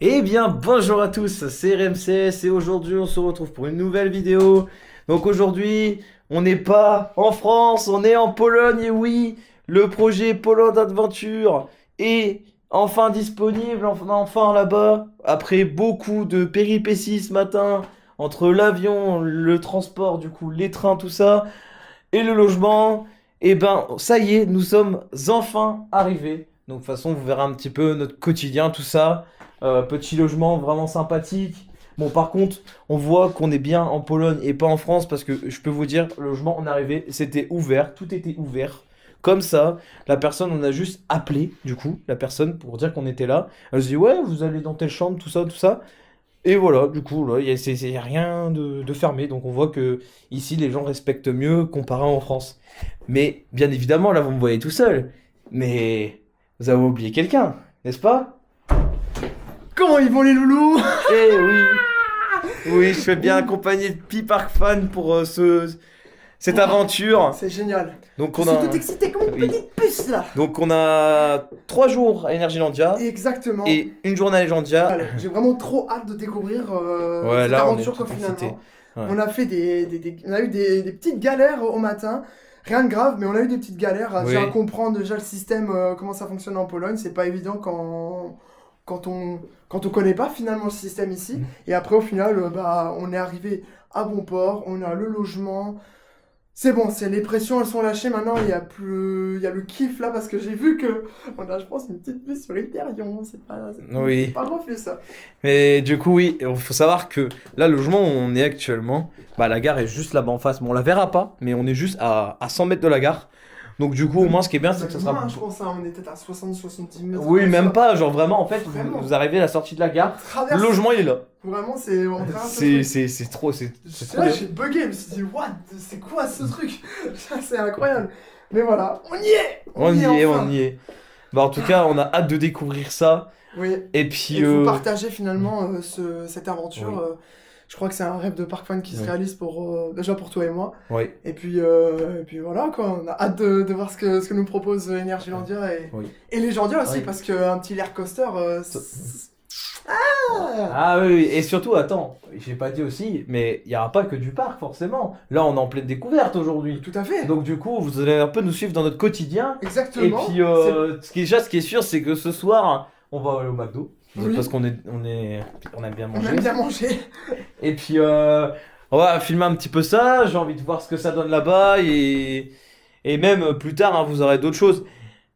Eh bien, bonjour à tous, c'est RMCS et aujourd'hui on se retrouve pour une nouvelle vidéo. Donc aujourd'hui, on n'est pas en France, on est en Pologne et oui, le projet Pologne Adventure est enfin disponible, enfin là-bas. Après beaucoup de péripéties ce matin, entre l'avion, le transport, du coup, les trains, tout ça, et le logement, et ben ça y est, nous sommes enfin arrivés. Donc de toute façon, vous verrez un petit peu notre quotidien, tout ça. Petit logement vraiment sympathique. Bon, par contre, on voit qu'on est bien en Pologne et pas en France parce que je peux vous dire, le logement, on est arrivé, c'était ouvert, tout était ouvert. Comme ça, la personne, on a juste appelé, du coup, la personne pour dire qu'on était là. Elle se dit, ouais, vous allez dans telle chambre, tout ça, tout ça. Et voilà, du coup, là, il y a rien de fermé. Donc on voit que ici, les gens respectent mieux comparé en France. Mais bien évidemment, là, vous me voyez tout seul. Mais vous avez oublié quelqu'un, n'est-ce pas? Comment ils vont les loulous? Eh oui, oui, je suis bien accompagné de Pi-Park Fan pour cette aventure. C'est génial. Donc Je on suis a, tout excité comme une oui. petite puce là. Donc on a 3 jours à Energylandia Exactement. et une journée à Energylandia. Allez, j'ai vraiment trop hâte de découvrir Ouais, cette là, on est aventure tout quoi, excité. finalement. Ouais. On a fait on a eu des petites galères au matin. Rien de grave, mais on a eu des petites galères à Oui. déjà comprendre déjà le système, comment ça fonctionne en Pologne. C'est pas évident quand on connaît pas finalement le système ici. Et après, au final, on est arrivé à bon port, on a le logement. C'est bon, les pressions elles sont lâchées maintenant, il y a le kiff là parce que j'ai vu que on a je pense une petite vue sur Hyperion, Oui. c'est pas refait ça. Mais du coup, oui, il faut savoir que là, le logement où on est actuellement, bah, la gare est juste là-bas en face. Bon, on la verra pas, mais on est juste à 100 mètres de la gare. Donc, du coup, au moins, ce qui est bien, c'est que ça sera. Moins, je pense, hein, on est peut-être à 60-70 mètres. Oui, même pas. Genre, vraiment, en fait, Vraiment. vous arrivez à la sortie de la gare, Traverse. le logement, il est là. Vraiment, on traverse le truc. C'est trop, c'est trop Là, bien. j'ai bugué, je me suis dit, what? C'est quoi ce truc? Ça, c'est incroyable. Mais voilà, on y est! On y est, enfin. on y est. Bah, en tout cas, on a hâte de découvrir ça. Oui. Et puis. Et vous partagez finalement cette aventure. Oui. Je crois que c'est un rêve de Park Fan qui se réalise déjà pour toi et moi. Oui. Et puis voilà quoi, on a hâte de voir ce que nous propose Energylandia et Legendia aussi, Oui. parce qu'un petit air coaster. Ah oui, oui, et surtout, attends, j'ai pas dit aussi, mais il n'y aura pas que du parc forcément. Là, on est en pleine découverte aujourd'hui. Tout à fait. Donc du coup, vous allez un peu nous suivre dans notre quotidien. Exactement. Et puis, ce qui est sûr, c'est que ce soir, on va aller au McDo. Oui. Parce qu'on aime bien On manger. aime bien manger. Et puis, on va filmer un petit peu ça. J'ai envie de voir ce que ça donne là-bas. Et même plus tard, hein, vous aurez d'autres choses.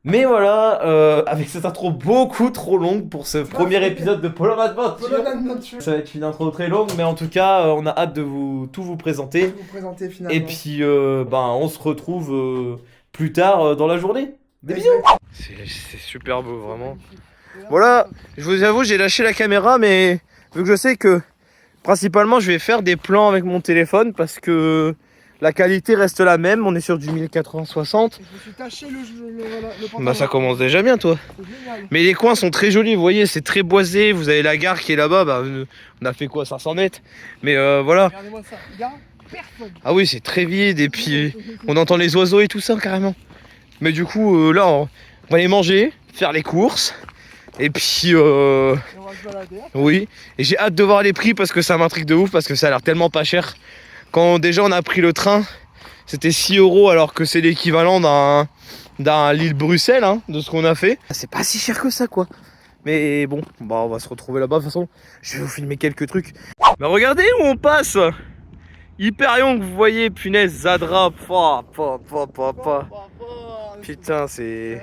Mais voilà, avec cette intro beaucoup trop longue pour ce premier épisode de Pologne Adventure. Pologne Adventure. Ça va être une intro très longue, mais en tout cas, on a hâte de tout vous présenter. Vous présenter finalement. Et puis, on se retrouve plus tard dans la journée. Des bisous. C'est super beau, vraiment. Voilà, je vous avoue, j'ai lâché la caméra, mais vu que je sais que principalement, je vais faire des plans avec mon téléphone parce que la qualité reste la même. On est sur du 1080-60. Je me suis taché le pantalon. Bah, ça commence déjà bien, toi. C'est génial. Mais les coins sont très jolis, vous voyez, c'est très boisé. Vous avez la gare qui est là-bas. Bah, on a fait quoi, 500 mètres. Mais voilà. Regardez-moi ça. Il y a personne. Ah oui, c'est très vide. Et puis, on entend les oiseaux et tout ça, carrément. Mais du coup, là, on va aller manger, faire les courses. Et puis, Et on va se balader. oui. Et j'ai hâte de voir les prix parce que ça m'intrigue de ouf. Parce que ça a l'air tellement pas cher. Quand déjà on a pris le train, c'était 6 € alors que c'est l'équivalent d'un Lille-Bruxelles, hein, de ce qu'on a fait. C'est pas si cher que ça, quoi. Mais bon, bah on va se retrouver là-bas. De toute façon, je vais vous filmer quelques trucs. Mais regardez où on passe. Hyperion que vous voyez, punaise, Zadra. Putain, c'est...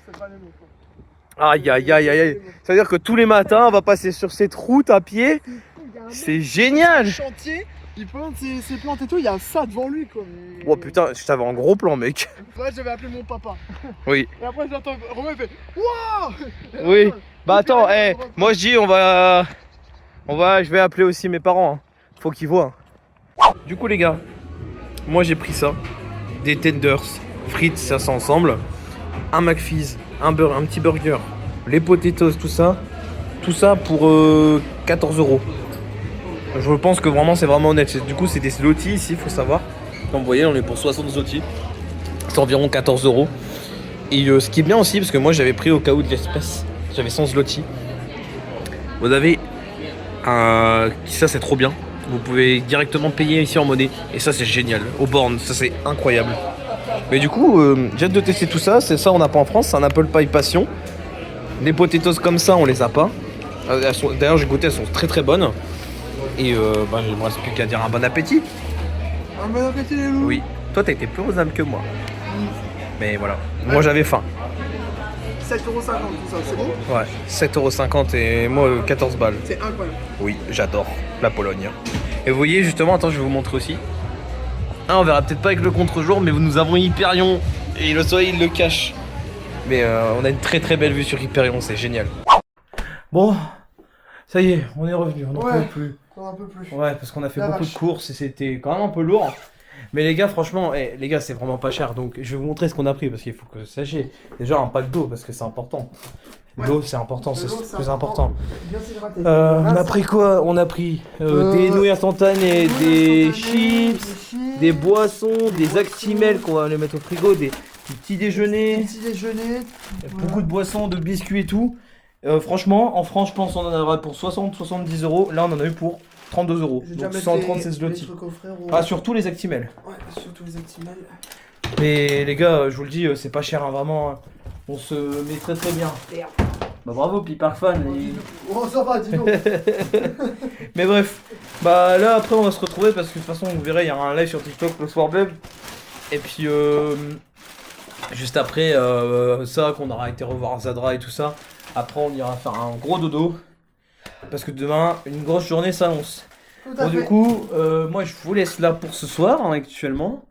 C'est pas les mots, quoi. Aïe, aïe, aïe, aïe, aïe. Ça veut dire que tous les matins, on va passer sur cette route à pied. C'est génial. Chantier, il plante ses plantes et tout, il y a ça devant lui quoi. Mais... Oh putain, je t'avais en gros plan, mec. Ouais, j'avais appelé mon papa. Oui. Et après j'entends Romain fait Wouah. Oui. Bah attends, moi je dis je vais appeler aussi mes parents. Hein. Faut qu'ils voient. Du coup les gars, moi j'ai pris ça. Des tenders, frites, ça ensemble. Un McFizz, un petit burger, les potatoes, tout ça. Tout ça pour 14 €. Je pense que vraiment c'est vraiment honnête. Du coup c'est des zlotys ici, faut savoir. Comme vous voyez, on est pour 60 zlotys. C'est environ 14 €. Et ce qui est bien aussi, parce que moi j'avais pris au cas où de l'espèce, j'avais 100 zlotys. vous avez un... Ça c'est trop bien. Vous pouvez directement payer ici en monnaie. Et ça c'est génial. Aux bornes, ça c'est incroyable. Mais du coup, j'ai hâte de tester tout ça. C'est ça on n'a pas en France, c'est un Apple Pie Passion. Des potatoes comme ça on les a pas. D'ailleurs j'ai goûté, elles sont très très bonnes. Et il me reste plus qu'à dire un bon appétit. Un bon appétit les loups. Oui. Toi t'as été plus aux âmes que moi. Mais voilà. Moi j'avais faim. 7,50€ tout ça, c'est bon? Ouais, 7,50€ et moi 14 balles. C'est incroyable. Oui, j'adore la Pologne. Et vous voyez justement, attends, je vais vous montrer aussi. Ah, on verra peut-être pas avec le contre-jour, mais nous avons Hyperion et le soleil il le cache. Mais on a une très très belle vue sur Hyperion, c'est génial. Bon, ça y est, on est revenu, on n'en peut plus. Un peu plus. Ouais, parce qu'on a fait beaucoup de courses et c'était quand même un peu lourd. Mais les gars, franchement, les gars, c'est vraiment pas cher. Donc, je vais vous montrer ce qu'on a pris parce qu'il faut que vous sachiez. Déjà, un pack d'eau parce que c'est important. L'eau, c'est important, c'est le plus important. Bien s'hydrater. On a pris quoi? On a pris des nouilles instantanées, des chips, des boissons, des Actimel qu'on va les mettre au frigo, des petits déjeuners. Beaucoup de boissons, de biscuits et tout. Franchement, en France, je pense qu'on en aura pour 60-70€. Là, on en a eu pour 32€. Donc 136 lotis. Ah, surtout les Actimel. Ouais, surtout les Actimel. Mais les gars, je vous le dis, c'est pas cher, hein, vraiment. Hein. On se met très très bien. Bah bravo, Piper Fan. Oh, ça va, dis donc. Mais bref, bah là après on va se retrouver parce que de toute façon vous verrez, il y aura un live sur TikTok le soir même. Et puis juste après ça, qu'on aura été revoir Zadra et tout ça. Après on ira faire un gros dodo. Parce que demain, une grosse journée s'annonce. Bon, du coup, moi je vous laisse là pour ce soir, hein, actuellement.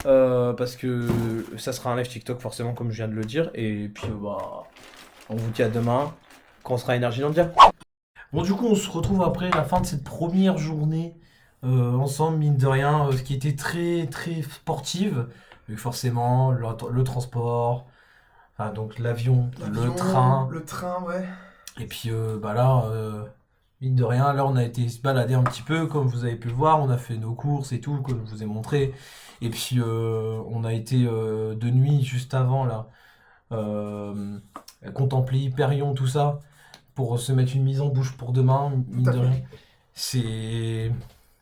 Parce que ça sera un live TikTok forcément comme je viens de le dire. Et puis bah, on vous dit à demain quand on sera à Energylandia. Bon du coup on se retrouve après la fin de cette première journée ensemble, mine de rien, qui était très très sportive. Avec forcément le transport, enfin, donc l'avion, le train. Le train, ouais. Et puis bah là, mine de rien, là on a été se balader un petit peu, comme vous avez pu le voir, on a fait nos courses et tout, comme je vous ai montré. Et puis on a été de nuit juste avant là, contempler Hyperion, tout ça, pour se mettre une mise en bouche pour demain, mine de rien.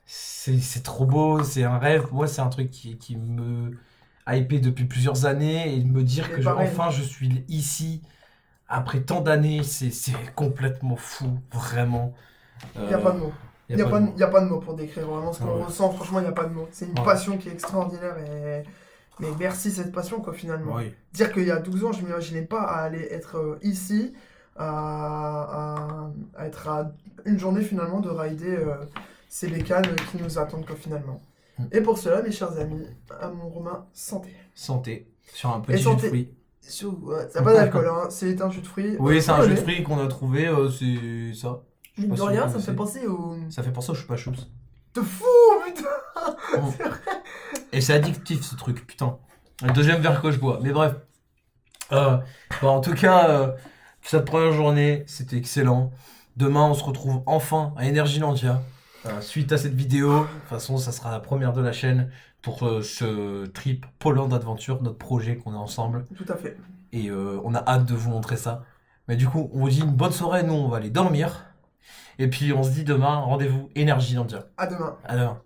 C'est trop beau, c'est un rêve. Moi c'est un truc qui me hypé depuis plusieurs années, et de me dire que enfin je suis ici après tant d'années, c'est complètement fou, vraiment. Il n'y a pas de mots. Il n'y a pas de mots pour décrire vraiment ce qu'on ressent. Franchement, il n'y a pas de mots. C'est une passion qui est extraordinaire. Mais merci cette passion, quoi, finalement. Oui. Dire qu'il y a 12 ans, je ne m'imaginais pas à aller être ici, à être à une journée, finalement, de rider ces bécanes qui nous attendent, quoi, finalement. Et pour cela, mes chers amis, à mon Romain, santé. Santé. Sur un petit jus de fruits. Ça n'a pas d'alcool, hein. C'est un jus de fruits. Oui, c'est un jus de fruits qu'on a trouvé, c'est ça. Mine de rien, ça me fait penser au... Ça fait penser au chupa chups. De fou, putain. C'est vrai. Et c'est addictif ce truc, putain. Le deuxième verre que je bois, mais bref. Bon, en tout cas, cette première journée, c'était excellent. Demain, on se retrouve enfin à Energylandia. Suite à cette vidéo, de toute façon, ça sera la première de la chaîne pour ce trip Poland Adventure, notre projet qu'on a ensemble. Tout à fait. Et on a hâte de vous montrer ça. Mais du coup, on vous dit une bonne soirée, nous on va aller dormir. Et puis on se dit demain, rendez-vous Energylandia. À demain. À demain.